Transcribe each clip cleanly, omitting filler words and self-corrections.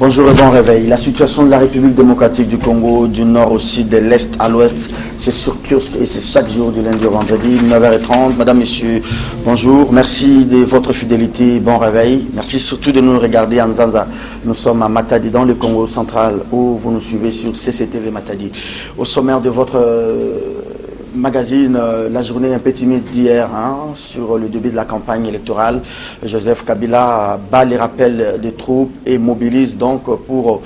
Bonjour et bon réveil. La situation de la République démocratique du Congo, du nord au sud, de l'est à l'ouest, c'est sur Kursk et c'est chaque jour du lundi au vendredi, 9h30. Madame, Monsieur, bonjour. Merci de votre fidélité. Bon réveil. Merci surtout de nous regarder en Zanza. Nous sommes à Matadi, dans le Congo central, où vous nous suivez sur CCTV Matadi. Au sommaire de votre magazine, la journée un peu timide d'hier, sur le début de la campagne électorale. Joseph Kabila bat les rappels des troupes et mobilise donc pour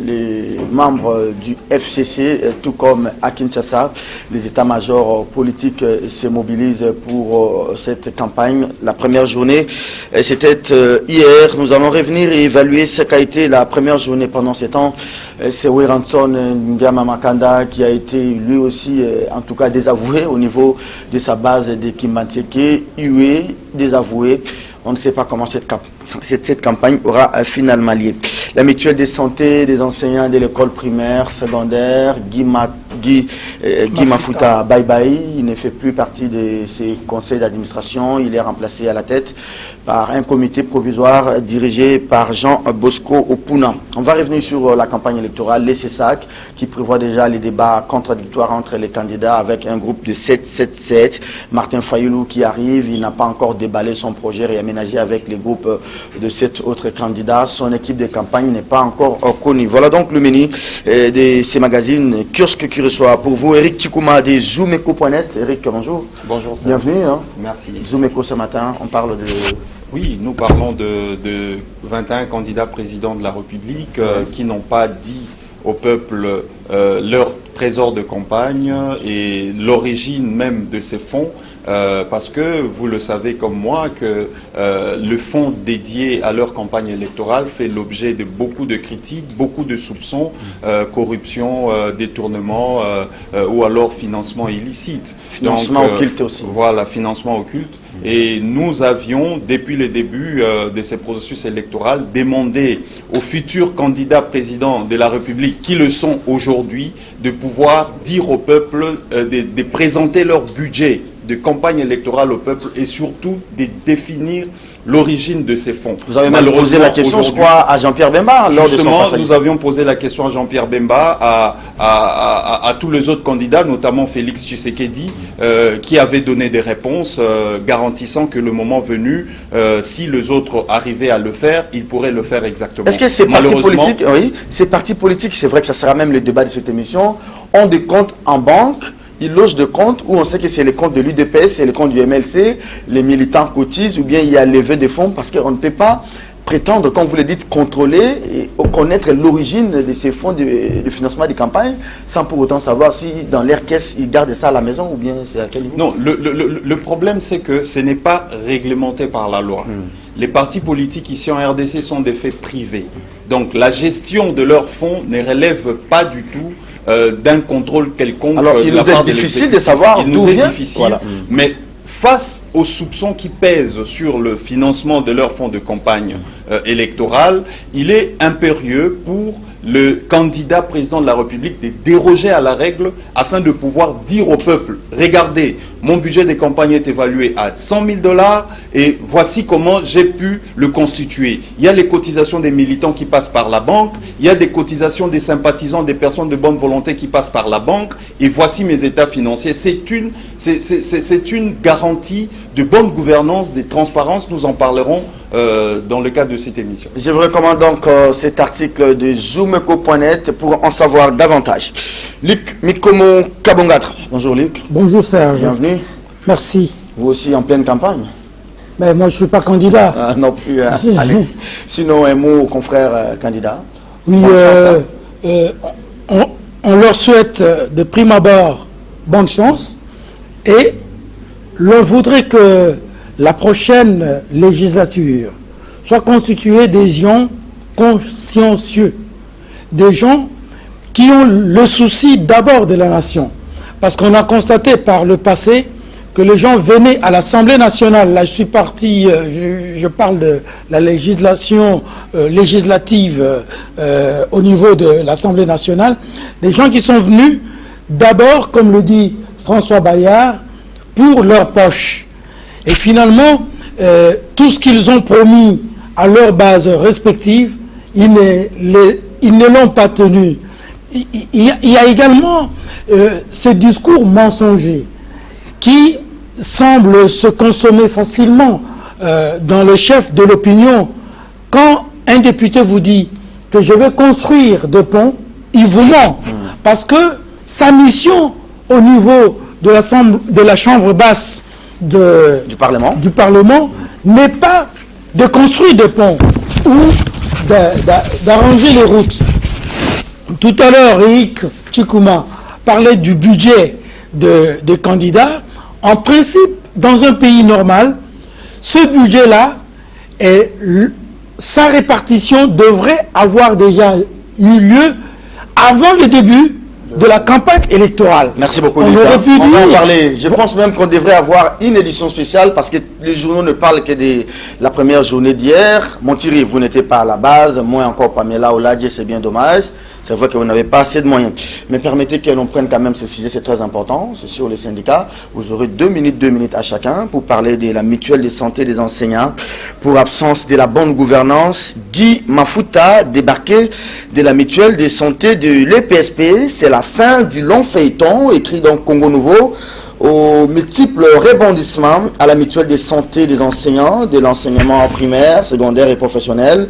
les membres du FCC, tout comme à Kinshasa. Les états-majors politiques se mobilisent pour cette campagne. La première journée, c'était hier. Nous allons revenir et évaluer ce qu'a été la première journée pendant ces temps. C'est Weranson Ndiama Makanda qui a été lui aussi en tout cas désavoué au niveau de sa base de Kimbantseke, hué, désavoué. On ne sait pas comment cette campagne aura finalement lieu. La mutuelle de santé des enseignants de l'école primaire, secondaire, Guy Mafuta Bye Bye, il ne fait plus partie de ces conseils d'administration. Il est remplacé à la tête par un comité provisoire dirigé par Jean Bosco Opuna. On va revenir sur la campagne électorale, les CESAC, qui prévoit déjà les débats contradictoires entre les candidats avec un groupe de 7-7-7. Martin Fayoulou qui arrive, il n'a pas encore déballé son projet réaménagé avec les groupes de 7 autres candidats. Son équipe de campagne n'est pas encore connue. Voilà donc le menu de ces magazines Kursk qui reçoit pour vous Eric Tikouma de Zoomeko.net. Eric, bonjour. Bonjour. Bienvenue. Merci. Zoomeko ce matin, on parle de... Oui, nous parlons de 21 candidats présidents de la République qui n'ont pas dit au peuple leur trésor de campagne et l'origine même de ces fonds. Parce que vous le savez comme moi que le fonds dédié à leur campagne électorale fait l'objet de beaucoup de critiques, beaucoup de soupçons, corruption, détournement ou alors financement illicite. Financement occulte aussi. Voilà, financement occulte. Et nous avions, depuis le début de ces processus électoraux, demandé aux futurs candidats présidents de la République, qui le sont aujourd'hui, de pouvoir dire au peuple, de présenter leur budget de campagne électorale au peuple et surtout de définir l'origine de ces fonds. Vous avez même posé la question, je crois, à Jean-Pierre Bemba lors de son passage. Nous avions posé la question à Jean-Pierre Bemba, à tous les autres candidats, notamment Félix Tshisekedi, qui avait donné des réponses garantissant que le moment venu, si les autres arrivaient à le faire, ils pourraient le faire exactement. Est-ce que ces partis politiques, oui, ces partis politiques, c'est vrai que ça sera même le débat de cette émission, ont des comptes en banque? Ils logent des comptes où on sait que c'est les comptes de l'UDPS, c'est les comptes du MLC, les militants cotisent ou bien il y a levé des fonds parce qu'on ne peut pas prétendre, comme vous le dites, contrôler et connaître l'origine de ces fonds de financement des campagnes sans pour autant savoir si dans leur caisse ils gardent ça à la maison ou bien c'est à quel niveau. Non, le problème c'est que ce n'est pas réglementé par la loi. Les partis politiques ici en RDC sont des faits privés. Donc la gestion de leurs fonds ne relève pas du tout d'un contrôle quelconque. Alors, il nous est difficile de savoir d'où vient. Voilà. Mais face aux soupçons qui pèsent sur le financement de leur fonds de campagne électorale, il est impérieux pour le candidat président de la République de déroger à la règle afin de pouvoir dire au peuple, regardez, mon budget de campagne est évalué à 100 000 $ et voici comment j'ai pu le constituer. Il y a les cotisations des militants qui passent par la banque, il y a des cotisations des sympathisants, des personnes de bonne volonté qui passent par la banque et voici mes états financiers. C'est une garantie de bonne gouvernance, de transparence, nous en parlerons dans le cadre de cette émission. Je vous recommande donc cet article de Zoomeko.net pour en savoir davantage. Luc Mikomo Kabongatre. Bonjour Luc. Bonjour Serge. Bienvenue. Merci. Vous aussi en pleine campagne? Mais moi je ne suis pas candidat. Non plus. Allez. Sinon un mot aux confrères candidats. Oui, on leur souhaite de prime abord bonne chance et l'on voudrait que la prochaine législature soit constituée des gens consciencieux, des gens qui ont le souci d'abord de la nation. Parce qu'on a constaté par le passé que les gens venaient à l'Assemblée nationale, là je suis parti, je parle de la législation législative au niveau de l'Assemblée nationale, des gens qui sont venus d'abord, comme le dit François Bayard, pour leur poche. Et finalement, tout ce qu'ils ont promis à leur base respective, ils ne l'ont pas tenu. Il y a également ce discours mensonger qui semble se consommer facilement dans le chef de l'opinion. Quand un député vous dit que je vais construire des ponts, il vous ment. Parce que sa mission au niveau de la chambre basse du Parlement n'est pas de construire des ponts ou d'arranger les routes. Tout à l'heure, Eric Chikouma parlait du budget des candidats. En principe, dans un pays normal, ce budget-là, sa répartition devrait avoir déjà eu lieu avant le début de la campagne électorale. Merci beaucoup, on aurait pu va en dire... parler. Je pense même qu'on devrait avoir une édition spéciale parce que les journaux ne parlent que de la première journée d'hier. Monthierry, vous n'étiez pas à la base, moins encore Pamela Oladje, c'est bien dommage. C'est vrai que vous n'avez pas assez de moyens. Mais permettez que l'on prenne quand même ce sujet, c'est très important, c'est sur les syndicats. Vous aurez 2 minutes à chacun pour parler de la mutuelle de santé des enseignants. Pour absence de la bonne gouvernance, Guy Mafuta, débarqué de la mutuelle de santé de l'EPSP. C'est la fin du long feuilleton, écrit dans Congo Nouveau, aux multiples rebondissements à la mutuelle de santé des enseignants, de l'enseignement primaire, secondaire et professionnel,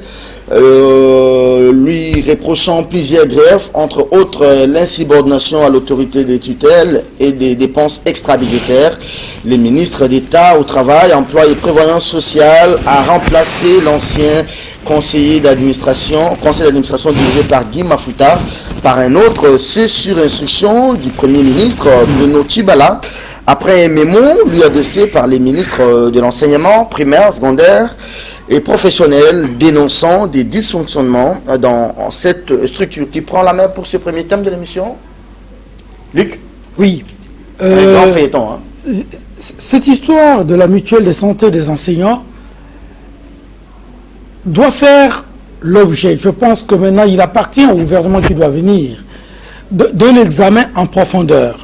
lui reprochant plusieurs greffes, entre autres l'insubordination à l'autorité des tutelles et des dépenses extra-budgétaires. Les ministres d'État au travail, emploi et prévoyance sociale a remplacé l'ancien conseil d'administration dirigé par Guy Mafuta par un autre, c'est sur instruction du Premier ministre Bruno Tshibala, après un mémo lui adressé par les ministres de l'enseignement primaire, secondaire et professionnel dénonçant des dysfonctionnements dans cette structure. Qui prend la main pour ce premier thème de l'émission? Luc? Oui. Un grand feuilleton. Hein. Cette histoire de la mutuelle de santé des enseignants doit faire l'objet, je pense que maintenant il appartient au gouvernement qui doit venir, d'un examen en profondeur.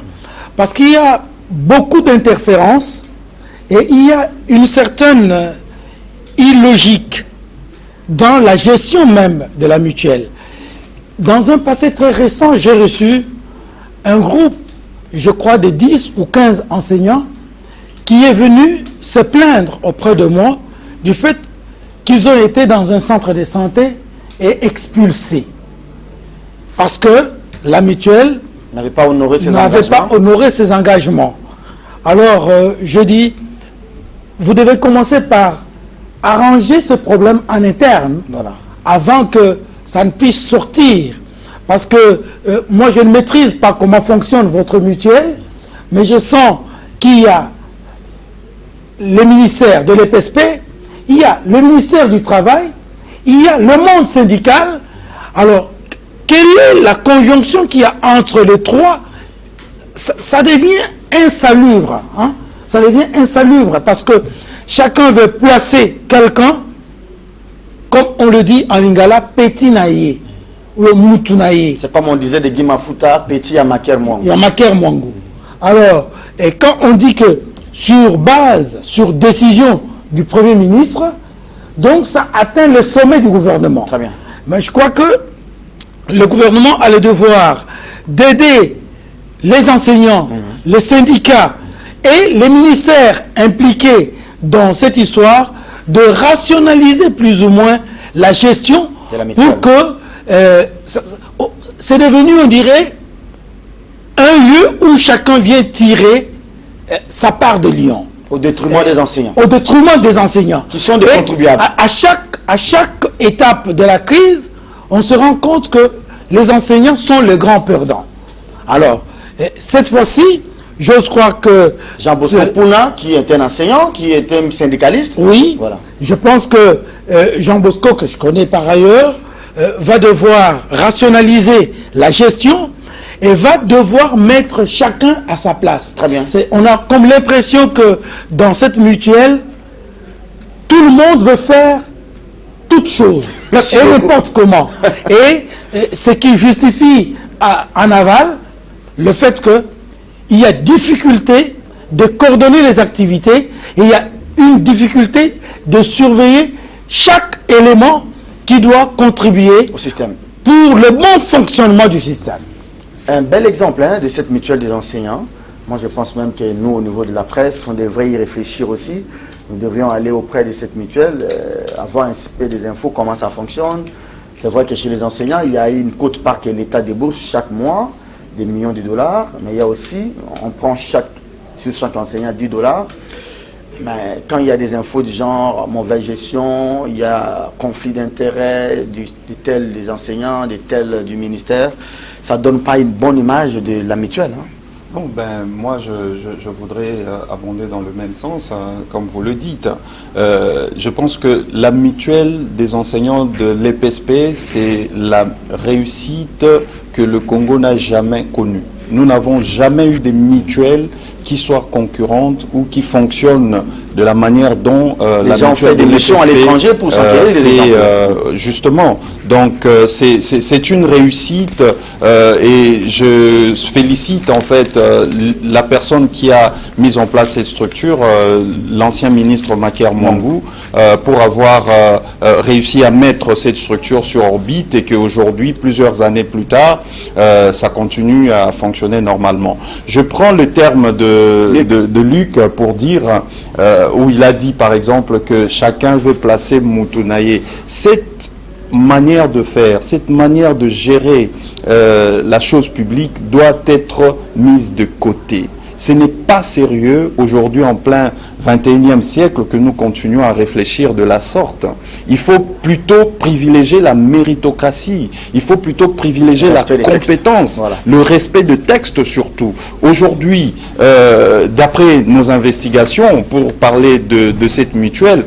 Parce qu'il y a beaucoup d'interférences et il y a une certaine illogique dans la gestion même de la mutuelle. Dans un passé très récent, j'ai reçu un groupe, je crois de 10 ou 15 enseignants, qui est venu se plaindre auprès de moi du fait qu'ils ont été dans un centre de santé et expulsés. Parce que la mutuelle n'avait pas honoré ses engagements. Alors, je dis, vous devez commencer par arranger ce problème en interne, voilà, avant que ça ne puisse sortir. Parce que moi, je ne maîtrise pas comment fonctionne votre mutuelle, mais je sens qu'il y a le ministère de l'EPSP, il y a le ministère du Travail, il y a le monde syndical. Alors, quelle est la conjonction qu'il y a entre les trois? Ça devient insalubre. Hein? Ça devient insalubre parce que chacun veut placer quelqu'un, comme on le dit en lingala, petit naïe ou mutunaïe. C'est comme on disait de Guy Mafuta, petit Yamaker Mwangu. Yamaker Mwangu. Alors, et quand on dit que sur décision du Premier ministre, donc ça atteint le sommet du gouvernement. Très bien. Mais je crois que le gouvernement a le devoir d'aider les enseignants, les syndicats et les ministères impliqués dans cette histoire de rationaliser plus ou moins la gestion pour que c'est devenu, on dirait, un lieu où chacun vient tirer sa part de lion. Au détriment des enseignants. Au détriment des enseignants. Qui sont des contribuables. À chaque étape de la crise, on se rend compte que les enseignants sont les grands perdants. Alors, cette fois-ci, j'ose croire que... Jean-Bosco Pouna, qui est un enseignant, qui est un syndicaliste. Oui, voilà. Je pense que Jean-Bosco, que je connais par ailleurs, va devoir rationaliser la gestion et va devoir mettre chacun à sa place. Très bien. On a comme l'impression que dans cette mutuelle, tout le monde veut faire toutes choses. Merci et beaucoup. N'importe comment. Et ce qui justifie en aval le fait qu'il y a difficulté de coordonner les activités et il y a une difficulté de surveiller chaque élément qui doit contribuer Au système. pour le bon fonctionnement du système. Un bel exemple de cette mutuelle des enseignants. Moi, je pense même que nous, au niveau de la presse, on devrait y réfléchir aussi. Nous devrions aller auprès de cette mutuelle, avoir un peu des infos, comment ça fonctionne. C'est vrai que chez les enseignants, il y a une quote-part que l'État débourse chaque mois, des millions de dollars. Mais il y a aussi, on prend sur chaque enseignant 10 dollars. Mais quand il y a des infos du genre mauvaise gestion, il y a conflit d'intérêts de tels des enseignants, de tels du ministère, ça ne donne pas une bonne image de la mutuelle. Hein. Bon, ben, moi, je voudrais abonder dans le même sens, comme vous le dites. Je pense que la mutuelle des enseignants de l'EPSP, c'est la réussite que le Congo n'a jamais connue. Nous n'avons jamais eu des mutuelles qui soient concurrentes ou qui fonctionnent de la manière dont la gens mutuelle fait des de missions à l'EPSP, l'étranger pour s'acquérir des exemples. justement. Donc c'est une réussite et je félicite en fait la personne qui a mis en place cette structure, l'ancien ministre Maker Mwangou, pour avoir réussi à mettre cette structure sur orbite et qu'aujourd'hui, plusieurs années plus tard, ça continue à fonctionner normalement. Je prends le terme de Luc pour dire, où il a dit par exemple que chacun veut placer Moutunaye. Cette manière de faire, cette manière de gérer la chose publique doit être mise de côté. Ce n'est pas sérieux aujourd'hui en plein 21e siècle que nous continuons à réfléchir de la sorte. Il faut plutôt privilégier la méritocratie, il faut plutôt privilégier la compétence, voilà. Le respect de textes surtout. Aujourd'hui, d'après nos investigations, pour parler de cette mutuelle,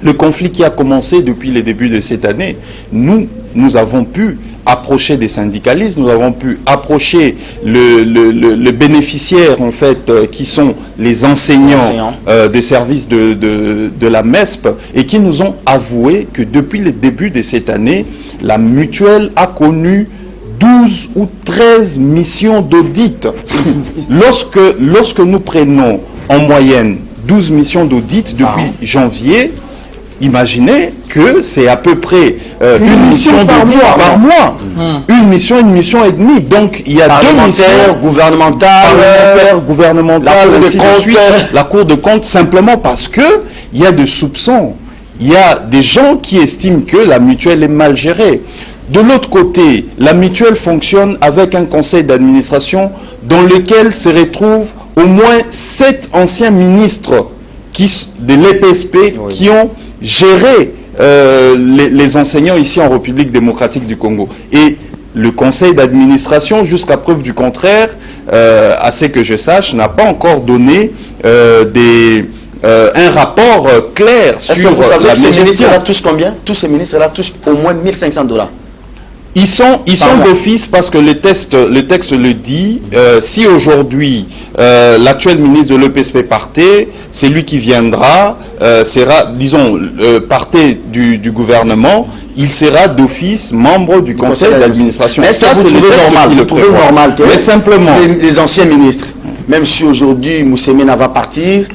le conflit qui a commencé depuis les débuts de cette année, nous avons pu approcher des syndicalistes, nous avons pu approcher le bénéficiaire en fait, qui sont les enseignants des services de la MESP et qui nous ont avoué que depuis le début de cette année, la mutuelle a connu 12 ou 13 missions d'audit. Lorsque nous prenons en moyenne 12 missions d'audit depuis janvier, imaginez que c'est à peu près une mission par mois. Une mission et demie. Donc il y a deux missions gouvernementales, la Cour de compte, simplement parce que il y a des soupçons. Il y a des gens qui estiment que la mutuelle est mal gérée. De l'autre côté, la mutuelle fonctionne avec un conseil d'administration dans lequel se retrouvent au moins 7 anciens ministres de l'EPSP qui ont géré les enseignants ici en République démocratique du Congo. Et le conseil d'administration, jusqu'à preuve du contraire, à ce que je sache, n'a pas encore donné un rapport clair sur la gestion. Ces ministres-là touchent combien? Tous ces ministres-là touchent au moins 1500 $. Ils sont d'office parce que le texte le dit. Si aujourd'hui l'actuel ministre de l'EPSP partait, c'est lui qui viendra, sera, disons, partait du gouvernement, il sera d'office membre du conseil d'administration. Mais ça, c'est vous trouvez normal que simplement les anciens ministres, même si aujourd'hui Moussemena va partir,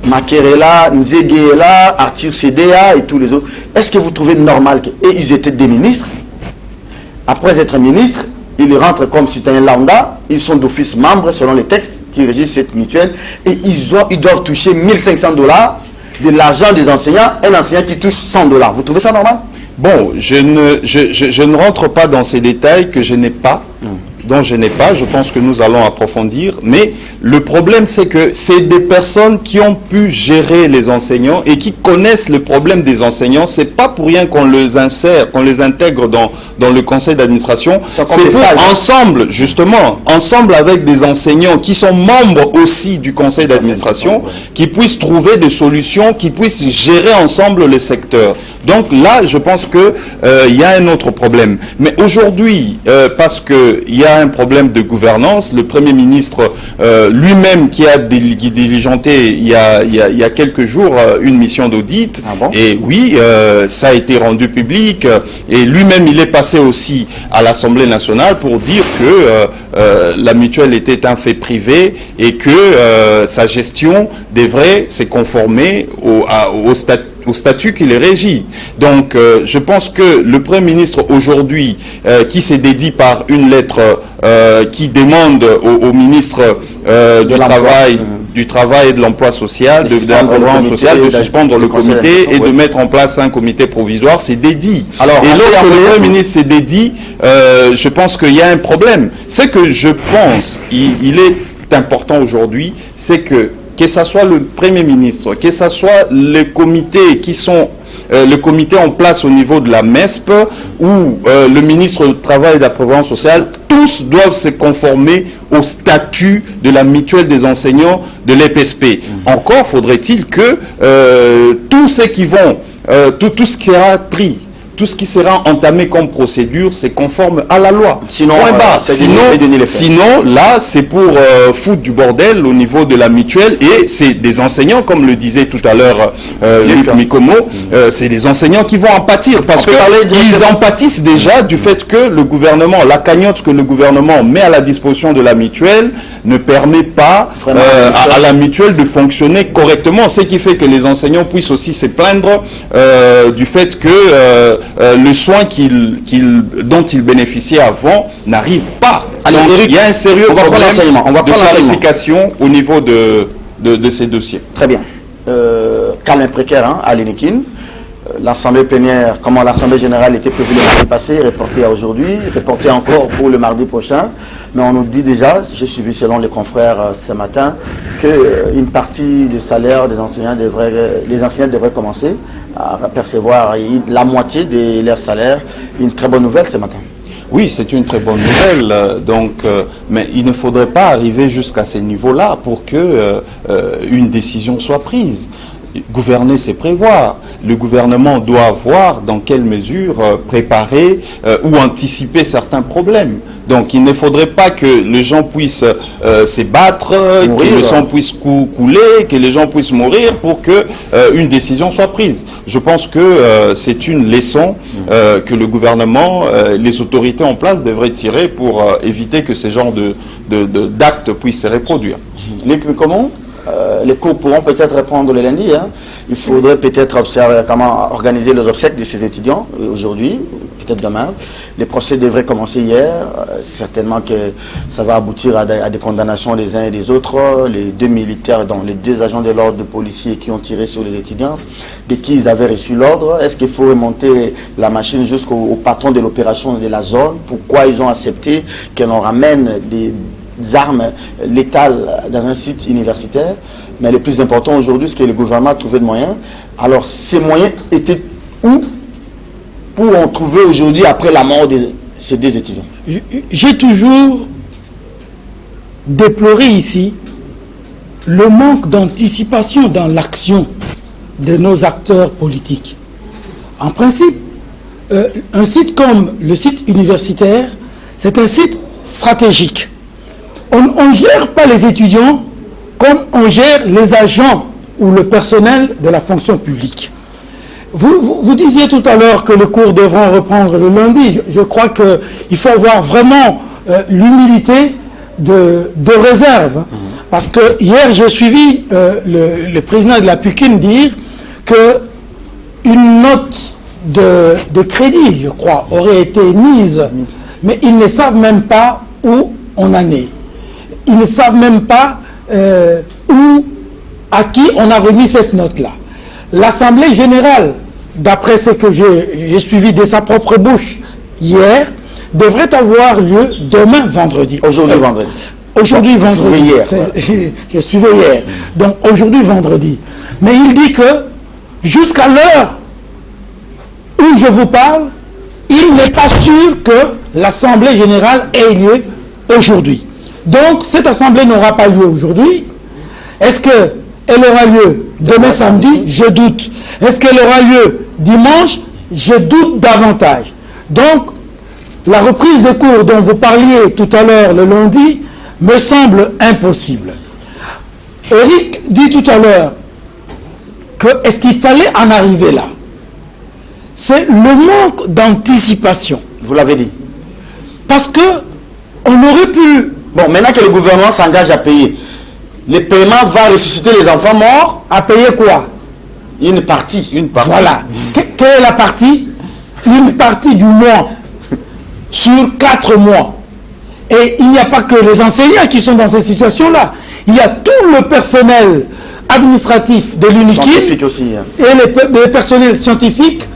Makerela, Nzegela, Arthur Cédéa et tous les autres, est-ce que vous trouvez normal qu'ils étaient des ministres? Après être ministre, ils rentrent comme citoyens lambda, ils sont d'office membres selon les textes qui régissent cette mutuelle et ils doivent toucher 1500 $ de l'argent des enseignants, un enseignant qui touche 100 $. Vous trouvez ça normal? Bon, je ne rentre pas dans ces détails que je n'ai pas, dont je n'ai pas, je pense que nous allons approfondir, mais le problème c'est que c'est des personnes qui ont pu gérer les enseignants et qui connaissent le problème des enseignants. C'est pas pour rien qu'on les insère, qu'on les intègre dans le conseil d'administration. C'est pour ensemble, justement, ensemble avec des enseignants qui sont membres aussi du conseil d'administration, qui puissent trouver des solutions, qui puissent gérer ensemble les secteurs. Donc là, je pense que il y a un autre problème. Mais aujourd'hui, parce que il y a un problème de gouvernance, le Premier ministre lui-même qui a diligenté il y a quelques jours une mission d'audit, et oui, ça a été rendu public, et lui-même il est passé aussi à l'Assemblée nationale pour dire que la mutuelle était un fait privé et que sa gestion devrait se conformer au au statut qui les régit. Donc, je pense que le Premier ministre aujourd'hui, qui s'est dédié par une lettre qui demande au ministre du Travail et de l'Emploi social, de suspendre le comité et de mettre en place un comité provisoire, c'est dédié. Et lorsque le Premier ministre s'est dédié, je pense qu'il y a un problème. Ce que je pense, il est important aujourd'hui, c'est que ce soit le Premier ministre, que ce soit les comités qui sont le comité en place au niveau de la MESP ou le ministre du Travail et de la Prévoyance sociale, tous doivent se conformer au statut de la mutuelle des enseignants de l'EPSP. Encore faudrait-il que tous ceux qui vont, tout ce qui sera pris, tout ce qui sera entamé comme procédure, c'est conforme à la loi. Sinon, là, c'est pour foutre du bordel au niveau de la mutuelle. Et c'est des enseignants, comme le disait tout à l'heure Luc Mikomo, c'est des enseignants qui vont en pâtir. Parce qu'ils en pâtissent déjà du fait que le gouvernement, la cagnotte que le gouvernement met à la disposition de la mutuelle ne permet pas à la mutuelle de fonctionner correctement. Ce qui fait que les enseignants puissent aussi se plaindre du fait que le soin dont ils bénéficiaient avant n'arrive pas. Allez, donc, Eric, il y a un sérieux problème de clarification au niveau de ces dossiers. Très bien. Calme précaire à l'Inikin. L'Assemblée plénière, comment l'Assemblée générale était prévue le mardi passé, reportée à aujourd'hui, reportée encore pour le mardi prochain. Mais on nous dit déjà, j'ai suivi selon les confrères ce matin, qu'une partie des salaires des enseignants devraient commencer à percevoir la moitié de leur salaire. Une très bonne nouvelle ce matin. Oui, c'est une très bonne nouvelle. Mais il ne faudrait pas arriver jusqu'à ces niveaux-là pour que une décision soit prise. Gouverner, c'est prévoir. Le gouvernement doit voir dans quelle mesure préparer ou anticiper certains problèmes. Donc, il ne faudrait pas que les gens puissent se battre, que les gens puissent couler, que les gens puissent mourir pour que une décision soit prise. Je pense que c'est une leçon que le gouvernement, les autorités en place devraient tirer pour éviter que ce genre d'actes puissent se reproduire. Luc, comment les cours pourront peut-être reprendre le lundi. Il faudrait peut-être observer comment organiser les obsèques de ces étudiants aujourd'hui, peut-être demain. Les procès devraient commencer hier. Certainement que ça va aboutir à des condamnations des uns et des autres. Les deux militaires, donc les deux agents de l'ordre de policiers qui ont tiré sur les étudiants, de qui ils avaient reçu l'ordre. Est-ce qu'il faut remonter la machine jusqu'au patron de l'opération de la zone? Pourquoi ils ont accepté qu'on ramène des armes létales dans un site universitaire? Mais le plus important aujourd'hui, c'est que le gouvernement a trouvé de moyens. Alors, ces moyens étaient où pour en trouver aujourd'hui après la mort de ces deux étudiants? J'ai toujours déploré ici le manque d'anticipation dans l'action de nos acteurs politiques. En principe, un site comme le site universitaire, c'est un site stratégique. On ne gère pas les étudiants comme on gère les agents ou le personnel de la fonction publique. Vous disiez tout à l'heure que les cours devront reprendre le lundi. Je crois qu'il faut avoir vraiment l'humilité de réserve. Parce que hier, j'ai suivi le président de la PUCIN dire qu'une note de crédit, je crois, aurait été mise. Mais ils ne savent même pas où on en est. Ils ne savent même pas à qui on a remis cette note-là. L'Assemblée générale, d'après ce que j'ai suivi de sa propre bouche hier, devrait avoir lieu demain vendredi. Aujourd'hui vendredi. Aujourd'hui vendredi. Je suivais hier. Donc aujourd'hui vendredi. Mais il dit que jusqu'à l'heure où je vous parle, il n'est pas sûr que l'Assemblée générale ait lieu aujourd'hui. Donc, cette assemblée n'aura pas lieu aujourd'hui. Est-ce qu'elle aura lieu demain samedi? Je doute. Est-ce qu'elle aura lieu dimanche? Je doute davantage. Donc, la reprise de cours dont vous parliez tout à l'heure le lundi me semble impossible. Eric dit tout à l'heure que est-ce qu'il fallait en arriver là? C'est le manque d'anticipation. Vous l'avez dit. Parce que on aurait pu... Bon, maintenant que le gouvernement s'engage à payer, le paiement va ressusciter les enfants morts. À payer quoi? Une partie. Une partie. Voilà. Quelle est la partie? Une partie du mois sur 4 mois. Et il n'y a pas que les enseignants qui sont dans cette situation-là. Il y a tout le personnel administratif de l'UNIKIN Scientifique aussi. Hein. et les personnels scientifiques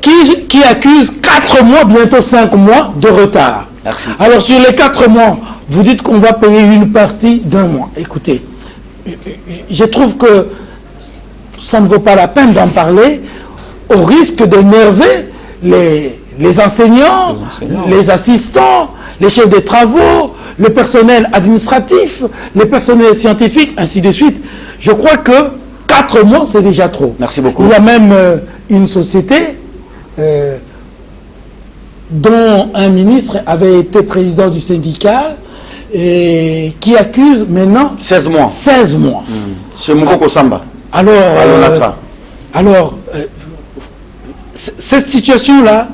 qui accusent 4 mois, bientôt 5 mois de retard. Merci. Alors sur les 4 mois, vous dites qu'on va payer une partie d'un mois. Écoutez, je trouve que ça ne vaut pas la peine d'en parler au risque d'énerver les enseignants, les assistants, les chefs de travaux, le personnel administratif, les personnels scientifiques, ainsi de suite. Je crois que 4 mois, c'est déjà trop. Merci beaucoup. Il y a même une société dont un ministre avait été président du syndicat et qui accuse maintenant 16 mois. 16 mois. Chez Moukoko Samba. Alors, cette situation-là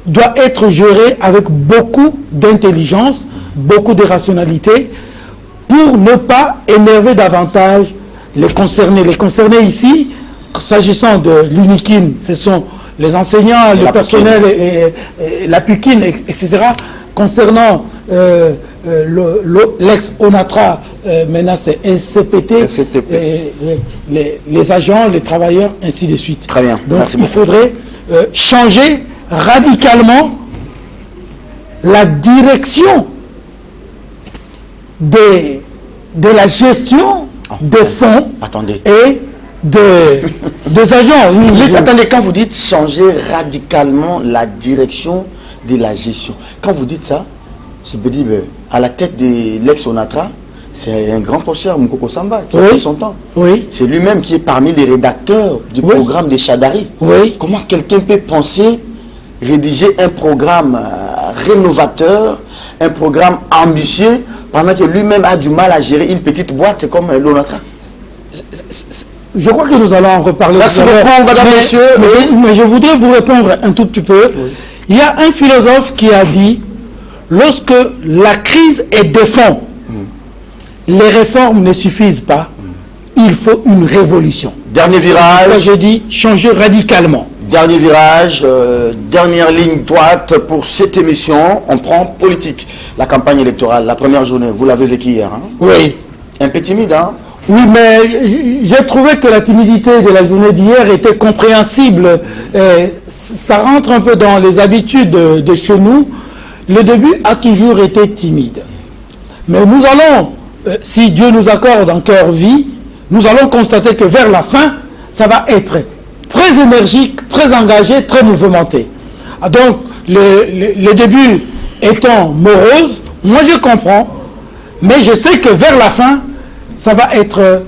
doit être gérée avec beaucoup d'intelligence, beaucoup de rationalité, pour ne pas énerver davantage les concernés. Les concernés ici, s'agissant de l'UNIKIN, ce sont les enseignants, le personnel, et la PUKIN, etc. Concernant l'ex-ONATRA, maintenant c'est SCPT, les agents, les travailleurs, ainsi de suite. Très bien. Donc merci il faudrait changer radicalement la direction de la gestion des fonds et des agents. Attendez, quand vous dites changer radicalement la direction de la gestion, quand vous dites ça, je me dis, à la tête de l'ex-ONATRA, c'est un grand professeur, Moukoko Samba, qui a fait son temps. Oui. C'est lui-même qui est parmi les rédacteurs du programme de Chadari. Oui. Comment quelqu'un peut penser rédiger un programme rénovateur, un programme ambitieux, pendant que lui-même a du mal à gérer une petite boîte comme l'ONATRA? Je crois que nous allons en reparler. Merci beaucoup, madame, monsieur. Mais je voudrais vous répondre un tout petit peu. Oui. Il y a un philosophe qui a dit, lorsque la crise est de fond, les réformes ne suffisent pas, il faut une révolution. Dernier virage. Je dis changer radicalement. Dernier virage, dernière ligne droite pour cette émission. On prend politique. La campagne électorale, la première journée, vous l'avez vécu hier. Hein? Oui. Un peu timide, hein? Oui, mais j'ai trouvé que la timidité de la journée d'hier était compréhensible. Ça rentre un peu dans les habitudes de chez nous. Le début a toujours été timide. Mais nous allons, si Dieu nous accorde encore vie, nous allons constater que vers la fin, ça va être très énergique, très engagé, très mouvementé. Donc, le début étant morose, moi je comprends, mais je sais que vers la fin, ça va être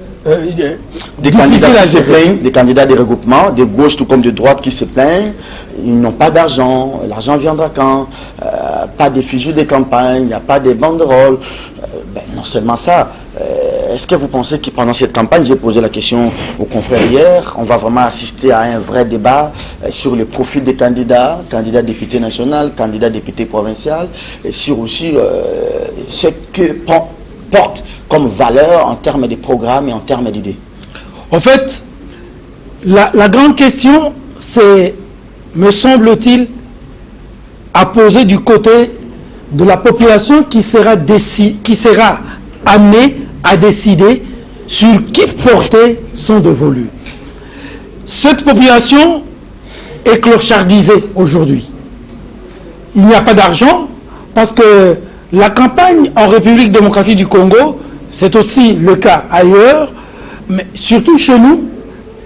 des candidats qui se plaignent, des candidats des regroupements, de gauche tout comme de droite qui se plaignent. Ils n'ont pas d'argent. L'argent viendra quand? Pas de fiches de campagne, il n'y a pas de banderoles. Non seulement ça, est-ce que vous pensez que pendant cette campagne, j'ai posé la question aux confrères hier, on va vraiment assister à un vrai débat sur le profil des candidats, candidats députés nationaux, candidats députés provinciaux, et sur aussi ce que porte comme valeur en termes de programme et en termes d'idées? En fait, la grande question, c'est, me semble-t-il, à poser du côté de la population qui sera amenée à décider sur qui porter son dévolu. Cette population est clochardisée aujourd'hui. Il n'y a pas d'argent parce que la campagne en République démocratique du Congo, c'est aussi le cas ailleurs, mais surtout chez nous,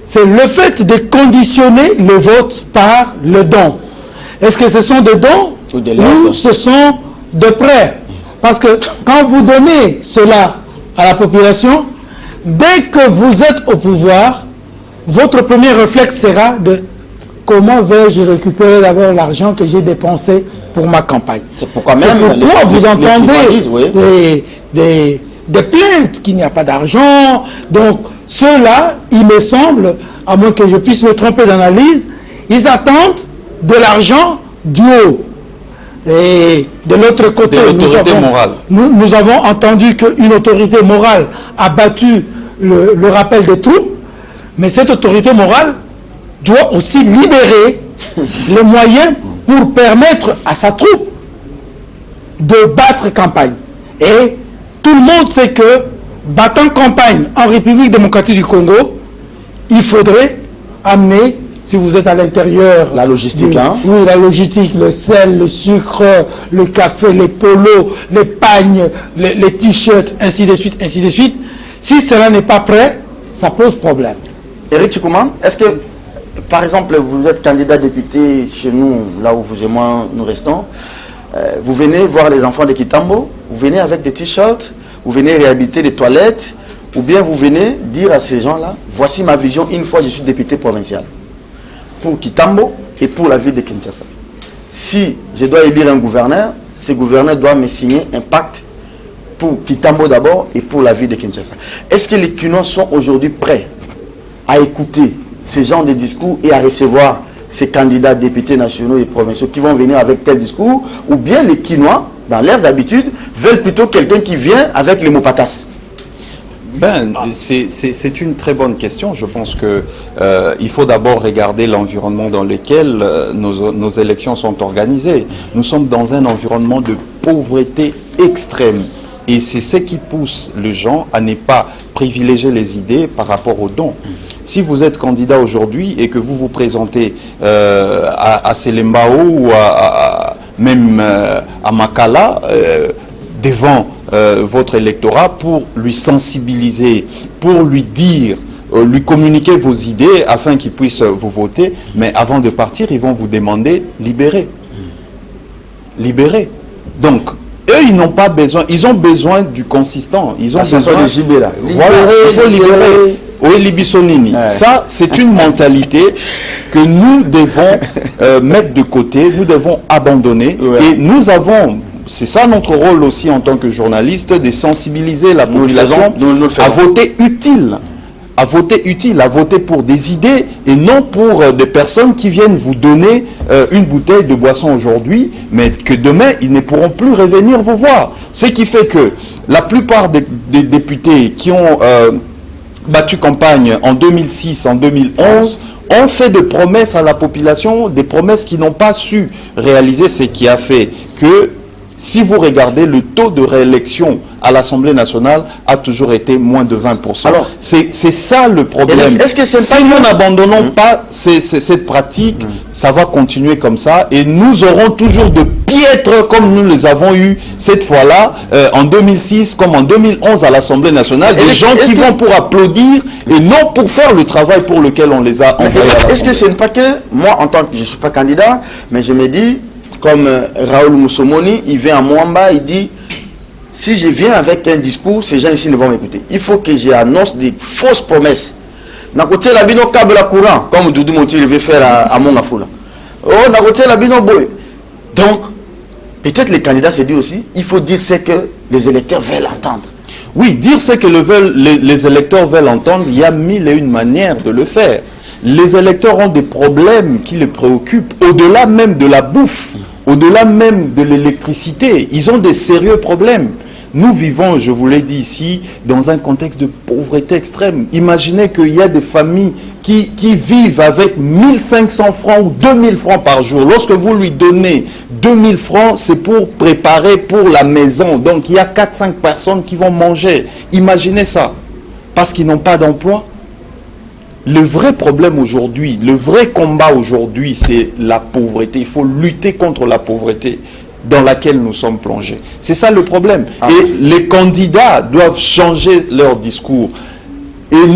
c'est le fait de conditionner le vote par le don. Est-ce que ce sont des dons ou ce sont de prêts? Parce que quand vous donnez cela à la population, dès que vous êtes au pouvoir, votre premier réflexe sera de comment vais-je récupérer d'abord l'argent que j'ai dépensé pour ma campagne. C'est pourquoi même vous entendez des plaintes qu'il n'y a pas d'argent. Donc ceux-là, il me semble, à moins que je puisse me tromper d'analyse, ils attendent de l'argent du haut. Et de l'autre côté, nous avons entendu qu'une autorité morale a battu le rappel des troupes. Mais cette autorité morale doit aussi libérer les moyens pour permettre à sa troupe de battre campagne. Et tout le monde sait que, battant campagne en République démocratique du Congo, il faudrait amener, si vous êtes à l'intérieur... La logistique, hein? Oui, la logistique, le sel, le sucre, le café, les polos, les pagnes, les t-shirts, ainsi de suite, ainsi de suite. Si cela n'est pas prêt, ça pose problème. Éric Tchoukouma, est-ce que, par exemple, vous êtes candidat député chez nous, là où vous et moi nous restons, vous venez voir les enfants de Kitambo, vous venez avec des t-shirts, vous venez réhabiliter les toilettes, ou bien vous venez dire à ces gens-là, voici ma vision une fois je suis député provincial, pour Kitambo et pour la ville de Kinshasa. Si je dois élire un gouverneur, ce gouverneur doit me signer un pacte pour Kitambo d'abord et pour la ville de Kinshasa. Est-ce que les Kinois sont aujourd'hui prêts à écouter ce genre de discours et à recevoir ces candidats députés nationaux et provinciaux qui vont venir avec tel discours, ou bien les Kinois, dans leurs habitudes, veulent plutôt quelqu'un qui vient avec les mots patas? C'est une très bonne question. Je pense que il faut d'abord regarder l'environnement dans lequel nos élections sont organisées. Nous sommes dans un environnement de pauvreté extrême. Et c'est ce qui pousse les gens à ne pas privilégier les idées par rapport aux dons. Si vous êtes candidat aujourd'hui et que vous vous présentez à Selembao ou même à Makala, devant votre électorat pour lui sensibiliser, pour lui dire, lui communiquer vos idées afin qu'il puisse vous voter, mais avant de partir, ils vont vous demander libérer. Libérer. Donc, eux, ils n'ont pas besoin, ils ont besoin du consistant. Ils ont besoin de JB là. Voilà, il faut libérer. Oui, Libisonini. Ouais. Ça, c'est une mentalité que nous devons mettre de côté, nous devons abandonner. Ouais. Et nous avons, c'est ça notre rôle aussi en tant que journaliste, de sensibiliser la population à voter utile. À voter utile, à voter pour des idées et non pour des personnes qui viennent vous donner une bouteille de boisson aujourd'hui, mais que demain, ils ne pourront plus revenir vous voir. Ce qui fait que la plupart des députés qui ont battu campagne en 2006, en 2011, ont fait des promesses à la population, des promesses qui n'ont pas su réaliser, ce qui a fait que, si vous regardez, le taux de réélection à l'Assemblée nationale a toujours été moins de 20%. Alors, c'est ça le problème. Est-ce que si nous n'abandonnons pas cette pratique, ça va continuer comme ça et nous aurons toujours de piètres comme nous les avons eu cette fois-là, en 2006 comme en 2011 à l'Assemblée nationale, des gens qui vont pour applaudir et non pour faire le travail pour lequel on les a envoyés. Est-ce que ce n'est pas que, moi en tant que, je ne suis pas candidat, mais je me dis, comme Raoul Moussomoni, il vient à Mwamba, il dit, si je viens avec un discours, ces gens ici ne vont m'écouter. Il faut que j'annonce des fausses promesses. N'a côté la bino câble la courant, comme Doudou Monti veut faire à Mongafoula. Oh, n'a côté la bino boy. Donc, peut-être les candidats se disent aussi, il faut dire ce que les électeurs veulent entendre. Oui, dire ce que les électeurs veulent entendre, il y a mille et une manières de le faire. Les électeurs ont des problèmes qui les préoccupent, au-delà même de la bouffe. Au-delà même de l'électricité, ils ont des sérieux problèmes. Nous vivons, je vous l'ai dit ici, dans un contexte de pauvreté extrême. Imaginez qu'il y a des familles qui vivent avec 1500 francs ou 2000 francs par jour. Lorsque vous lui donnez 2000 francs, c'est pour préparer pour la maison. Donc il y a 4-5 personnes qui vont manger. Imaginez ça. Parce qu'ils n'ont pas d'emploi. Le vrai problème aujourd'hui, le vrai combat aujourd'hui, c'est la pauvreté. Il faut lutter contre la pauvreté dans laquelle nous sommes plongés. C'est ça le problème. Et les candidats doivent changer leur discours. Et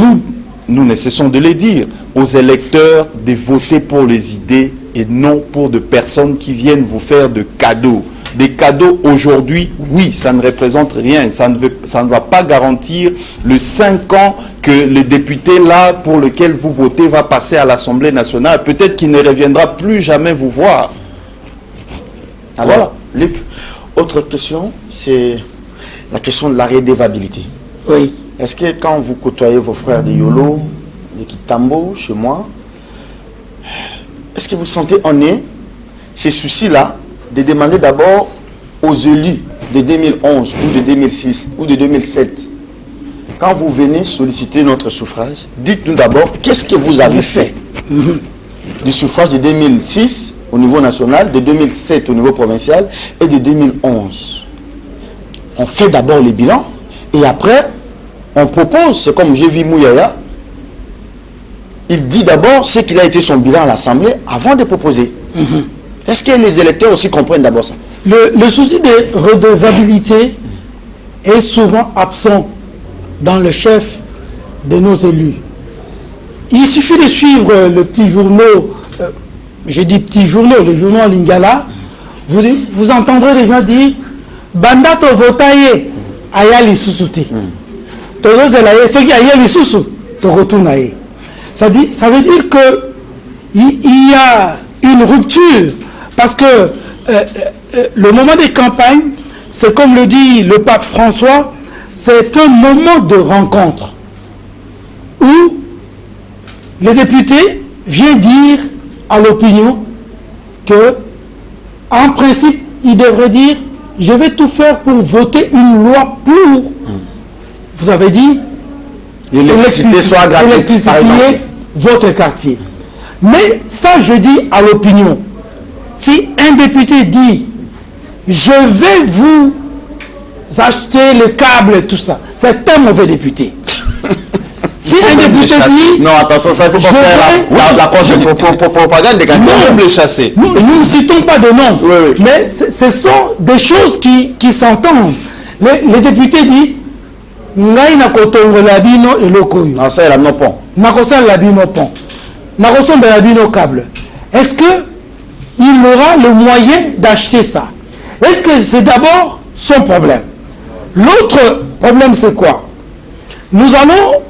nous ne cessons de les dire aux électeurs de voter pour les idées et non pour de personnes qui viennent vous faire de cadeaux. Des cadeaux aujourd'hui, oui, ça ne représente rien. Ça ne va pas garantir le 5 ans que le député là pour lequel vous votez va passer à l'Assemblée nationale. Peut-être qu'il ne reviendra plus jamais vous voir. Alors, voilà. Luc, autre question, c'est la question de la redevabilité. Oui. Est-ce que quand vous côtoyez vos frères de Yolo, de Kitambo, chez moi, est-ce que vous sentez en eux ces soucis-là de demander d'abord aux élus de 2011 ou de 2006 ou de 2007 Quand vous venez solliciter notre suffrage, dites-nous d'abord qu'est-ce que vous avez fait du suffrage de 2006 au niveau national, de 2007 au niveau provincial et de 2011. On fait d'abord le bilan et après, on propose, c'est comme j'ai vu Mouyaya, il dit d'abord ce qu'il a été son bilan à l'Assemblée avant de proposer. Est-ce que les électeurs aussi comprennent d'abord ça? Le souci de redevabilité est souvent absent dans le chef de nos élus. Il suffit de suivre le petit journaux, je dis petit journaux, le journal Lingala, vous entendrez les gens dire Banda to votaye aya lisusuti. Tozo zelaye ce qui aya lisusu to retournaye. Ça veut dire que il y a une rupture parce que le moment des campagnes, c'est comme le dit le pape François, c'est un moment de rencontre où le député vient dire à l'opinion que, en principe, il devrait dire je vais tout faire pour voter une loi pour, vous avez dit, l'électricité soit gratuite, par exemple. Votre quartier. Mais ça, je dis à l'opinion, si un député dit je vais vous acheter le câble et tout ça, c'est un mauvais député. Si un député dit non, attention, ça il faut pas faire la propagande des candidats. Nous les chasser. Nous ne citons pas de nom, mais ce sont des choses qui s'entendent. Les députés disent Ngai na kotongo labino elokoyo. Non, ça il a non pont. Nakosa labino pont. Nakosa labino câble. Est-ce que il aura le moyen d'acheter ça? Est-ce que c'est d'abord son problème? L'autre problème c'est quoi? Nous allons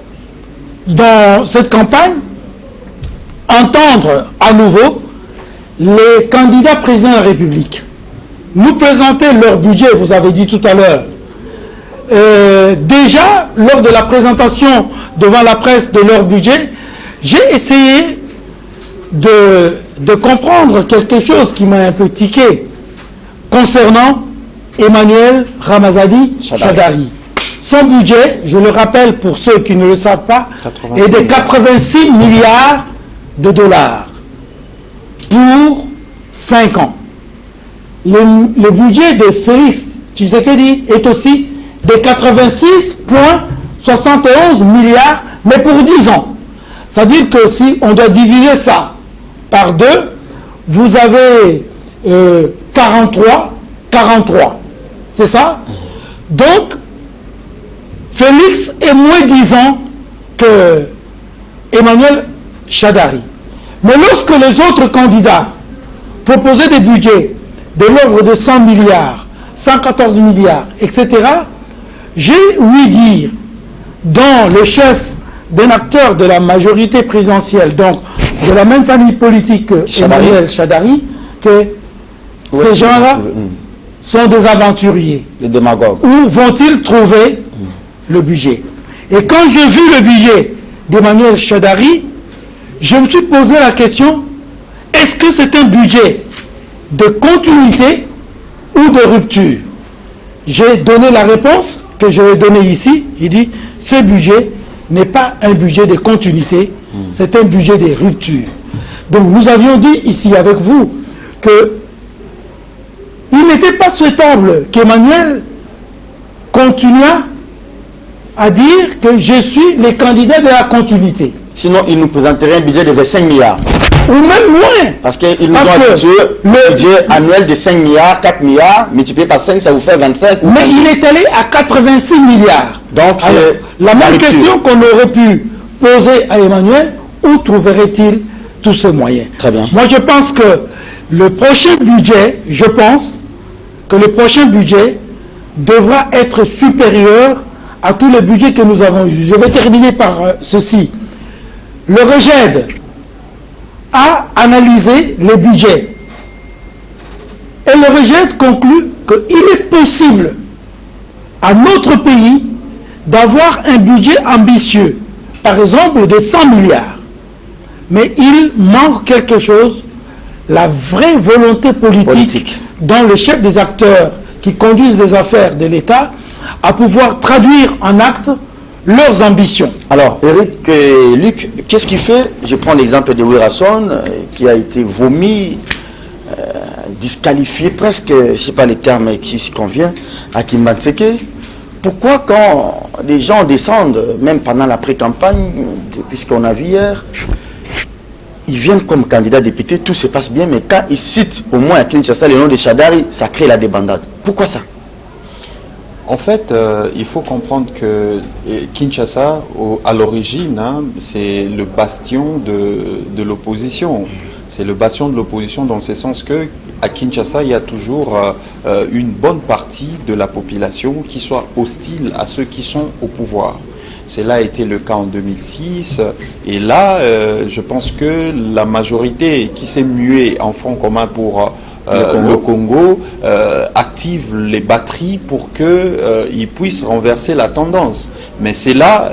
dans cette campagne entendre à nouveau les candidats présidents de la République nous présenter leur budget, vous avez dit tout à l'heure. Déjà, lors de la présentation devant la presse de leur budget, j'ai essayé de comprendre quelque chose qui m'a un peu tiqué concernant Emmanuel Ramazani Shadari. Son budget, je le rappelle pour ceux qui ne le savent pas, est de 86 milliards de dollars pour 5 ans. Le budget de Félix Tshisekedi est aussi de 86,71 milliards, mais pour 10 ans. C'est-à-dire que si on doit diviser ça par 2, vous avez 43. C'est ça? Donc, Félix est moins disant que Emmanuel Shadari. Mais lorsque les autres candidats proposaient des budgets de l'ordre de 100 milliards, 114 milliards, etc., j'ai ouï dire dans le chef d'un acteur de la majorité présidentielle, donc de la même famille politique que Emmanuel Shadari, que ces gens-là sont des aventuriers. Des démagogues. Où vont-ils trouver le budget? Et quand j'ai vu le budget d'Emmanuel Shadari, je me suis posé la question, est-ce que c'est un budget de continuité ou de rupture? J'ai donné la réponse que je vais donner ici. J'ai dit, ce budget n'est pas un budget de continuité, c'est un budget de rupture. Donc nous avions dit ici avec vous que il n'était pas souhaitable qu'Emmanuel continuât à dire que je suis le candidat de la continuité. Sinon, il nous présenterait un budget de 25 milliards. Ou même moins. Parce qu'ils nous ont habitué le budget annuel de 5 milliards, 4 milliards, multiplié par 5, ça vous fait 25. Mais il est allé à 86 milliards. Donc, c'est la même question qu'on aurait pu poser à Emmanuel, où trouverait-il tous ces moyens? Très bien. Moi, je pense que le prochain budget, devra être supérieur à tous les budgets que nous avons eus. Je vais terminer par ceci. Le REGED a analysé les budgets. Et le REGED conclut qu'il est possible à notre pays d'avoir un budget ambitieux, par exemple de 100 milliards. Mais il manque quelque chose, la vraie volonté politique dans le chef des acteurs qui conduisent les affaires de l'État à pouvoir traduire en acte leurs ambitions. Alors, Eric, Luc, qu'est-ce qui fait? Je prends l'exemple de Werason, qui a été vomi, disqualifié presque, je ne sais pas les termes qui s'y convient, à Kimbanseke. Pourquoi quand les gens descendent, même pendant la pré-campagne, puisqu'on a vu hier, ils viennent comme candidats députés, tout se passe bien, mais quand ils citent au moins à Kinshasa le nom de Shadari, ça crée la débandade. Pourquoi ça? En fait, il faut comprendre que Kinshasa, à l'origine, hein, c'est le bastion de l'opposition. C'est le bastion de l'opposition dans ce sens que à Kinshasa, il y a toujours une bonne partie de la population qui soit hostile à ceux qui sont au pouvoir. Cela a été le cas en 2006. Et là, je pense que la majorité qui s'est muée en Front commun pour le Congo active les batteries pour qu'ils puissent renverser la tendance. Mais c'est là,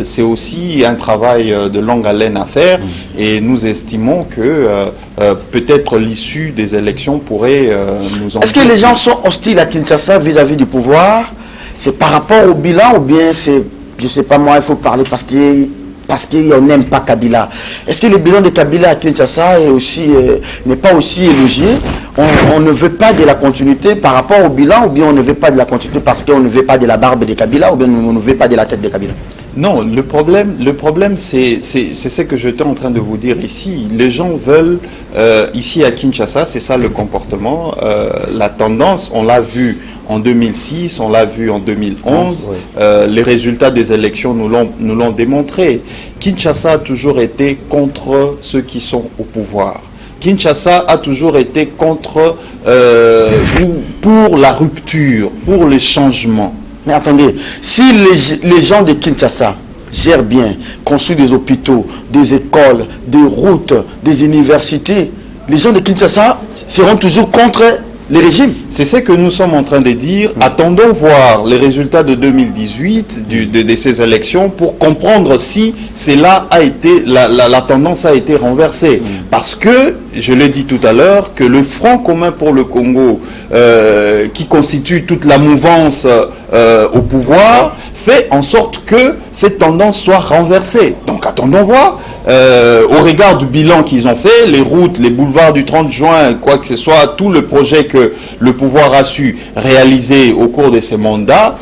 c'est aussi un travail de longue haleine à faire et nous estimons que peut-être l'issue des élections pourrait nous en... Est-ce que les gens sont hostiles à Kinshasa vis-à-vis du pouvoir? C'est par rapport au bilan ou bien c'est, je ne sais pas moi, il faut parler parce qu'on n'aime pas Kabila. Est-ce que le bilan de Kabila à Kinshasa n'est pas aussi élogié? On ne veut pas de la continuité par rapport au bilan, ou bien on ne veut pas de la continuité parce qu'on ne veut pas de la barbe de Kabila, ou bien on ne veut pas de la tête de Kabila? Non, le problème c'est ce que j'étais en train de vous dire ici. Les gens veulent, ici à Kinshasa, c'est ça le comportement, la tendance, on l'a vu en 2006, on l'a vu en 2011, les résultats des élections nous l'ont démontré. Kinshasa a toujours été contre ceux qui sont au pouvoir. Kinshasa a toujours été contre, pour la rupture, pour les changements. Mais attendez, si les gens de Kinshasa gèrent bien, construisent des hôpitaux, des écoles, des routes, des universités, les gens de Kinshasa seront toujours contre les régimes. C'est ce que nous sommes en train de dire. Attendons voir les résultats de 2018, de ces élections, pour comprendre si cela a été, la tendance a été renversée. Parce que, je l'ai dit tout à l'heure, que le Front commun pour le Congo, qui constitue toute la mouvance au pouvoir, fait en sorte que cette tendance soit renversée. Donc attendons voir. Au regard du bilan qu'ils ont fait, les routes, les boulevards du 30 juin, quoi que ce soit, tout le projet que le pouvoir a su réaliser au cours de ces mandats,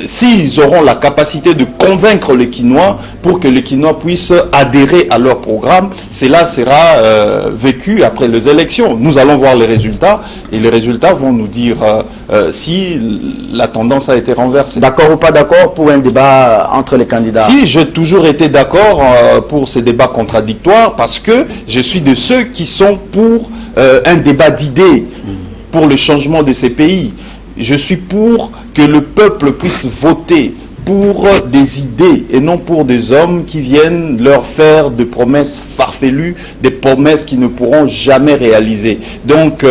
s'ils auront la capacité de convaincre les Kinois pour que les Kinois puissent adhérer à leur programme, cela sera vécu après les élections. Nous allons voir les résultats et les résultats vont nous dire si la tendance a été renversée. D'accord ou pas d'accord pour un débat entre les candidats? Si, j'ai toujours été d'accord pour ces débats contradictoires parce que je suis de ceux qui sont pour un débat d'idées, pour le changement de ces pays. Je suis pour que le peuple puisse voter pour des idées et non pour des hommes qui viennent leur faire des promesses farfelues, des promesses qui ne pourront jamais réaliser. Donc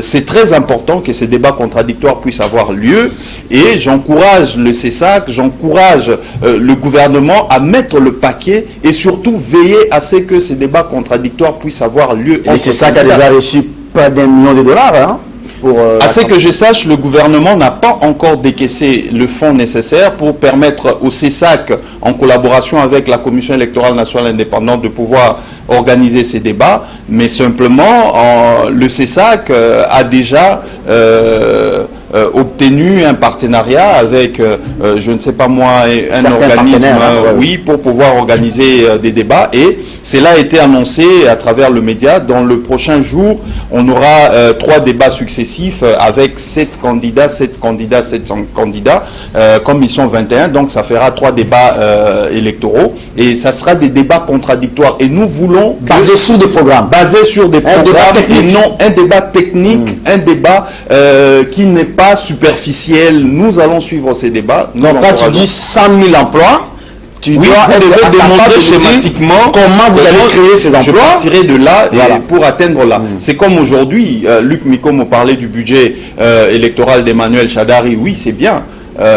c'est très important que ces débats contradictoires puissent avoir lieu et j'encourage le CESAC, j'encourage le gouvernement à mettre le paquet et surtout veiller à ce que ces débats contradictoires puissent avoir lieu. Et le CESAC a déjà reçu pas d'1 million de dollars, hein? À ce que je sache, le gouvernement n'a pas encore décaissé le fonds nécessaire pour permettre au CESAC, en collaboration avec la Commission électorale nationale indépendante, de pouvoir organiser ces débats. Mais simplement, le CESAC a déjà obtenu un partenariat avec, je ne sais pas moi, un organisme, oui, pour pouvoir organiser des débats. Et cela a été annoncé à travers le média. Dans le prochain jour, on aura 3 débats successifs avec 7 candidats, 7 candidats, 7 candidats, comme ils sont 21. Donc ça fera 3 débats électoraux. Et ça sera des débats contradictoires. Et nous voulons... Basés sur des programmes. Basés sur des programmes et non un débat technique, un débat qui n'est pas superficiel. Nous allons suivre ces débats. Donc quand tu dis 100 000 emplois, tu dois démontrer schématiquement comment vous allez créer ces emplois. Je partirai de là et pour atteindre là. C'est comme aujourd'hui, Luc Mikomo parlait du budget électoral d'Emmanuel Shadari. Oui, c'est bien.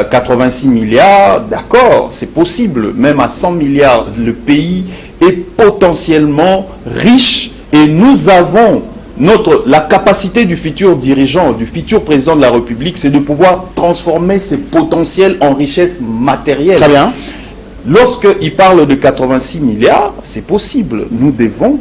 86 milliards, d'accord, c'est possible. Même à 100 milliards, le pays est potentiellement riche et nous avons la capacité du futur dirigeant, du futur président de la République, c'est de pouvoir transformer ses potentiels en richesse matérielle. Très bien. Lorsqu'il parle de 86 milliards, c'est possible. Nous devons,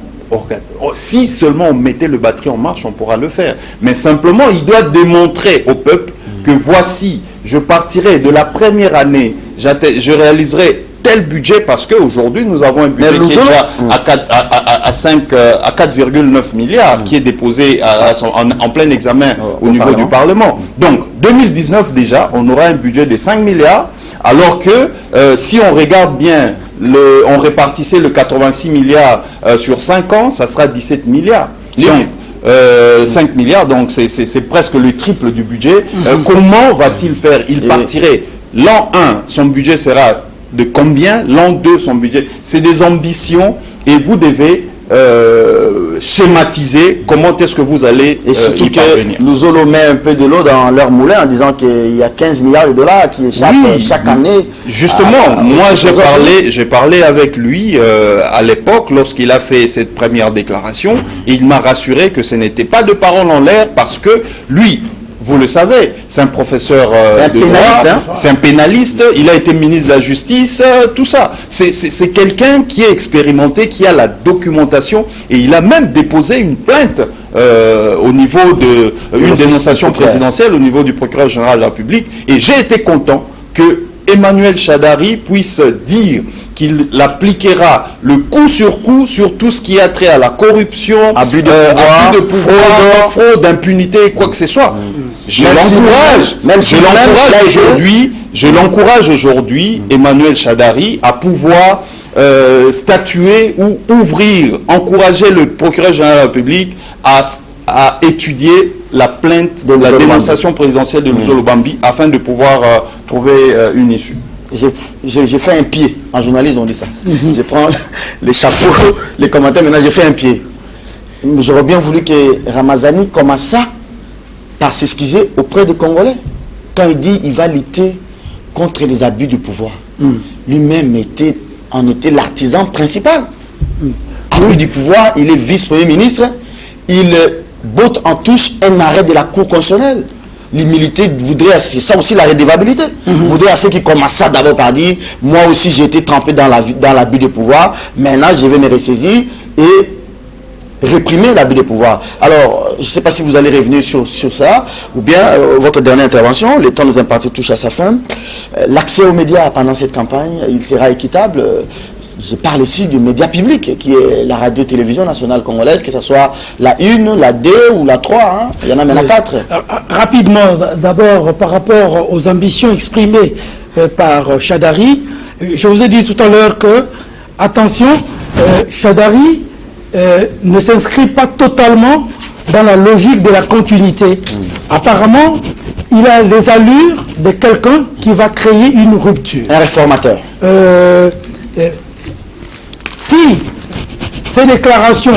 si seulement on mettait le batterie en marche, on pourra le faire. Mais simplement, il doit démontrer au peuple que voici, je partirai de la première année, je réaliserai tel budget, parce qu'aujourd'hui nous avons un budget qui est déjà à 4,9 milliards qui est déposé en plein examen au niveau du Parlement. Donc 2019 déjà, on aura un budget de 5 milliards, alors que si on regarde bien, on répartissait le 86 milliards sur 5 ans, ça sera 17 milliards. Donc, 5 milliards, donc c'est presque le triple du budget. Comment va-t-il faire? Il partirait, l'an 1, son budget sera de combien? L'an 2, son budget. C'est des ambitions et vous devez schématiser comment est-ce que vous allez et surtout y parvenir. Nous allons mettre un peu de l'eau dans leur moulin en disant qu'il y a 15 milliards de dollars qui échappent chaque année. Justement, moi j'ai parlé avec lui à l'époque lorsqu'il a fait cette première déclaration et il m'a rassuré que ce n'était pas de paroles en l'air parce que lui, vous le savez, c'est un professeur de droit, c'est un pénaliste, il a été ministre de la Justice, tout ça. C'est quelqu'un qui est expérimenté, qui a la documentation et il a même déposé une plainte au niveau de une dénonciation présidentielle au niveau du procureur général de la République. Et j'ai été content que Emmanuel Shadary puisse dire qu'il appliquera le coup sur coup sur tout ce qui a trait à la corruption, abus de pouvoir, fraude, impunité, quoi que ce soit. Je l'encourage aujourd'hui, Emmanuel Shadary, à pouvoir statuer ou ouvrir, encourager le procureur général de la République à étudier la plainte de la dénonciation présidentielle de Luzolo Bambi afin de pouvoir trouver une issue. J'ai fait un pied. En journalisme, on dit ça. Je prends les chapeaux, les commentaires, maintenant j'ai fait un pied. J'aurais bien voulu que Ramazani commence par s'excuser auprès des Congolais. Quand il dit qu'il va lutter contre les abus de pouvoir. Lui-même en était l'artisan principal. Abus du pouvoir, il est vice-premier ministre. Il botte en touche un arrêt de la Cour constitutionnelle. L'humilité voudrait, c'est ça aussi la redevabilité, voudrait à ceux qui commencent ça d'abord par dire, moi aussi j'ai été trempé dans l'abus de pouvoir, maintenant je vais me ressaisir et réprimer l'abus de pouvoir. Alors, je ne sais pas si vous allez revenir sur ça, ou bien votre dernière intervention, le temps nous imparti touche à sa fin. L'accès aux médias pendant cette campagne, il sera équitable. Je parle ici du média public, qui est la radio-télévision nationale congolaise, que ce soit la 1, la 2 ou la 3. Hein. Il y en a maintenant 4. Rapidement, d'abord, par rapport aux ambitions exprimées par Shadary, je vous ai dit tout à l'heure que, attention, Shadary ne s'inscrit pas totalement dans la logique de la continuité. Apparemment, il a les allures de quelqu'un qui va créer une rupture. Un réformateur. Si ces déclarations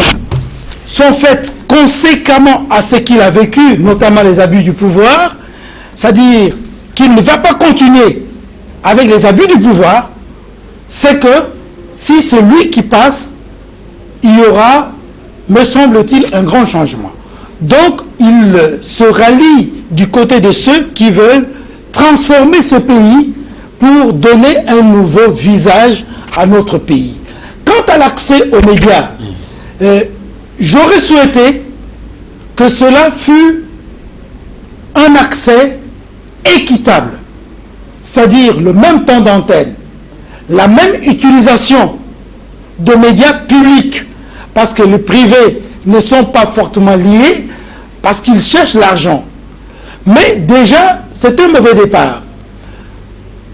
sont faites conséquemment à ce qu'il a vécu, notamment les abus du pouvoir, c'est-à-dire qu'il ne va pas continuer avec les abus du pouvoir, c'est que si c'est lui qui passe, il y aura, me semble-t-il, un grand changement. Donc, il se rallie du côté de ceux qui veulent transformer ce pays pour donner un nouveau visage à notre pays. Quant à l'accès aux médias, j'aurais souhaité que cela fût un accès équitable, c'est-à-dire le même temps d'antenne, la même utilisation de médias publics, parce que les privés ne sont pas fortement liés, parce qu'ils cherchent l'argent. Mais déjà, c'est un mauvais départ.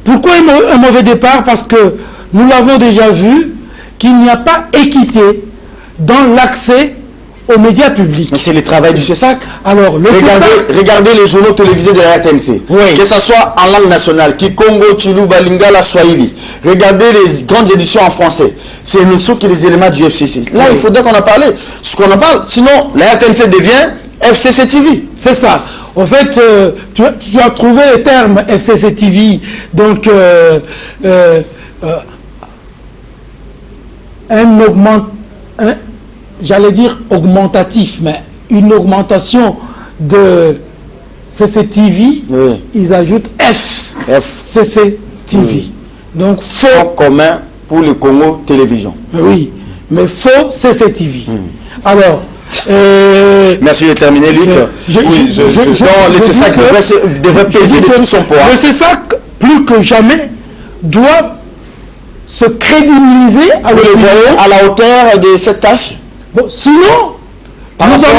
Pourquoi un mauvais départ? Parce que nous l'avons déjà vu, qu'il n'y a pas équité dans l'accès aux médias publics. Mais c'est le travail du CESAC. Alors, regardez les journaux télévisés de la RTNC. Oui. Que ce soit en langue nationale, Kikongo, Tshilou, Lingala, Swahili. Regardez les grandes éditions en français. C'est ne sont que les éléments du FCC. Là, il faudrait qu'on en parle. Ce qu'on en parle, sinon, la RTNC devient FCC TV. C'est ça. En fait, tu as trouvé le terme FCC TV. Donc, j'allais dire augmentatif, mais une augmentation de CCTV, Oui. ils ajoutent F. CCTV. Oui. Donc faux. Fonds commun pour le Congo Télévision. Oui, mais faux CCTV. Alors, Merci de terminer, Luc. c'est ça devrait peser de tout son poids. Le CESAC, plus que jamais, doit se crédibiliser à à la hauteur de cette tâche. Bon, sinon, par rapport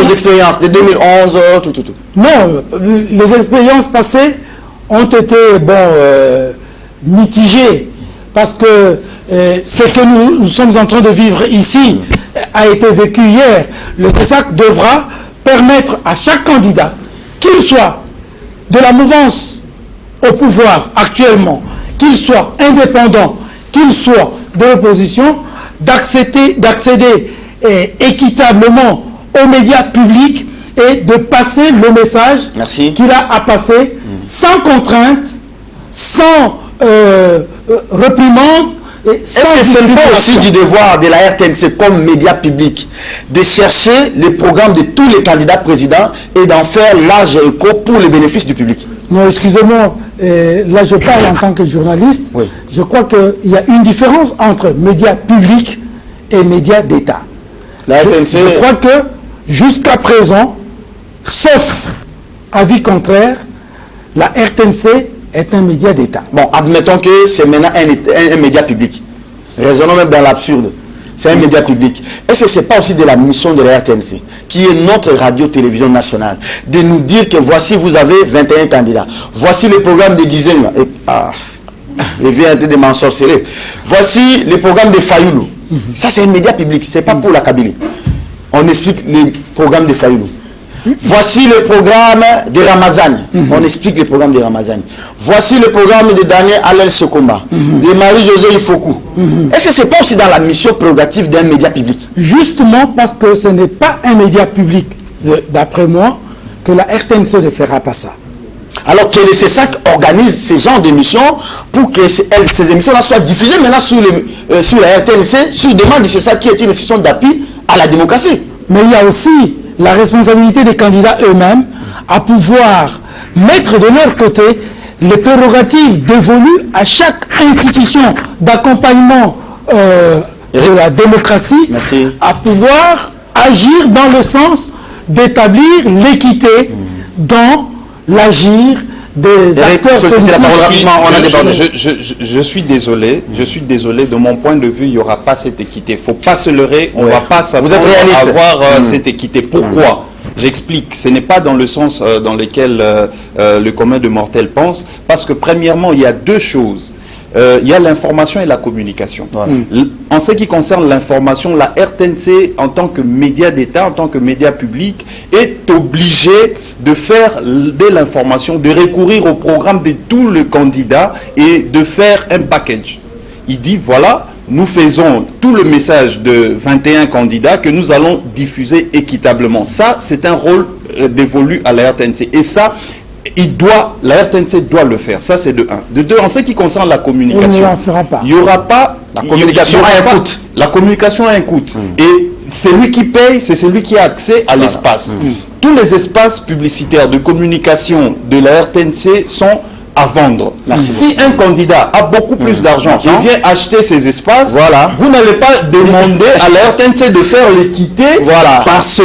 aux expériences de 2011, tout. Non, les expériences passées ont été mitigées parce que ce que nous sommes en train de vivre ici a été vécu hier. Le CESAC devra permettre à chaque candidat, qu'il soit de la mouvance au pouvoir actuellement, qu'il soit indépendant, qu'il soit de l'opposition, d'accéder équitablement aux médias publics et de passer le message qu'il a à passer sans contrainte, sans réprimande. Est-ce que ce n'est pas aussi du devoir de la RTNC comme média public de chercher les programmes de tous les candidats présidents et d'en faire large écho pour le bénéfice du public? Non, excusez-moi, là je parle en tant que journaliste. Oui. Je crois qu'il y a une différence entre médias publics et médias d'État. Je crois que jusqu'à présent, sauf avis contraire, la RTNC est un média d'État. Bon, admettons que c'est maintenant un média public. Raisonnons même dans l'absurde. C'est un média public. Est-ce que ce n'est pas aussi de la mission de la RTNC, qui est notre radio-télévision nationale, de nous dire que voici, vous avez 21 candidats. Voici le programme de Gizenga. Il vient de m'ensorceler. Voici le programme de Fayoulou. Ça, c'est un média public. Ce n'est pas pour la Kabylie. On explique les programmes de Fayoulou. Voici le programme de Ramazan. On explique le programme de Ramazan. Voici le programme de Daniel Alel Sokomba, de Marie-Josée Ifoku. Est-ce que ce n'est pas aussi dans la mission prérogative d'un média public? Justement parce que ce n'est pas un média public, d'après moi, que la RTNC ne fera pas ça. Alors que le CESAC organise ces genres d'émissions pour que ces émissions-là soient diffusées maintenant sur la RTNC, sur demande du CESAC qui est une institution d'appui à la démocratie. Mais il y a aussi la responsabilité des candidats eux-mêmes à pouvoir mettre de leur côté les prérogatives dévolues à chaque institution d'accompagnement de la démocratie. Merci. À pouvoir agir dans le sens d'établir l'équité dans l'agir des acteurs politiques. Je suis désolé, de mon point de vue, il n'y aura pas cette équité. Il ne faut pas se leurrer, on ne va pas savoir avoir cette équité. Pourquoi? J'explique, ce n'est pas dans le sens dans lequel le commun de mortels pense, parce que premièrement, il y a deux choses. Il y a l'information et la communication. En ce qui concerne l'information, la RTNC, en tant que média d'État, en tant que média public, est obligée de faire de l'information, de recourir au programme de tous les candidats et de faire un package. Il dit, voilà, nous faisons tout le message de 21 candidats que nous allons diffuser équitablement. Ça, c'est un rôle dévolu à la RTNC. Et ça, la RTNC doit le faire. Ça, c'est de 1. De 2, en ce qui concerne la communication, il ne la fera pas. Il n'y aura pas... La communication a un coût. La communication a un coût. Et celui qui paye, c'est celui qui a accès à l'espace. Tous les espaces publicitaires de communication de la RTNC sont à vendre. Si un candidat a beaucoup plus d'argent, il vient acheter ces espaces, vous n'allez pas demander à la RTNC de faire l'équité parce que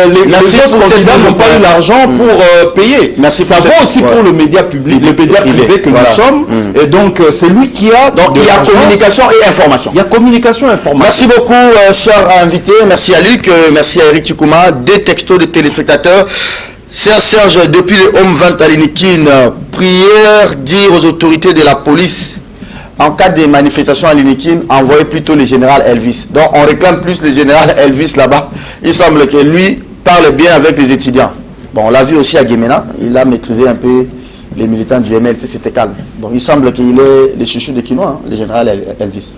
les autres candidats n'ont pas eu l'argent pour payer. Ça vaut aussi pour le média public, le média privé que nous sommes. Et donc, c'est lui qui a... Donc, il y a communication et information. Il y a communication et information. Merci beaucoup, cher invité. Merci à Luc, merci à Eric Tchoukouma. Des textos de téléspectateurs. Serge, depuis le Home 20 à l'Inikin, prière dire aux autorités de la police, en cas de manifestation à l'Inikin, envoyer plutôt le général Elvis. Donc on réclame plus le général Elvis là-bas. Il semble que lui parle bien avec les étudiants. Bon, on l'a vu aussi à Guémena, il a maîtrisé un peu les militants du MLC, c'était calme. Bon, il semble qu'il est le chouchou de Quinoa, le général Elvis.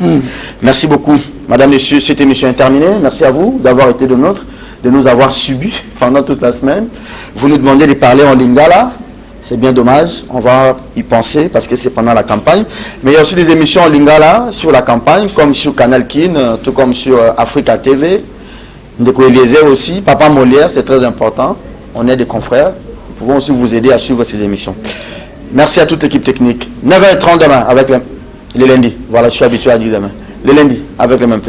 Merci beaucoup. Madame, Monsieur, cette émission est terminée. Merci à vous d'avoir été de nôtres, de nous avoir subis pendant toute la semaine. Vous nous demandez de parler en lingala. C'est bien dommage. On va y penser parce que c'est pendant la campagne. Mais il y a aussi des émissions en lingala sur la campagne, comme sur Canal Kin, tout comme sur Africa TV. Ndeko Eliezer aussi, Papa Molière, c'est très important. On est des confrères. Nous pouvons aussi vous aider à suivre ces émissions. Merci à toute l'équipe technique. 9h30 demain avec le lundi. Voilà, je suis habitué à dire demain. Le lundi avec le même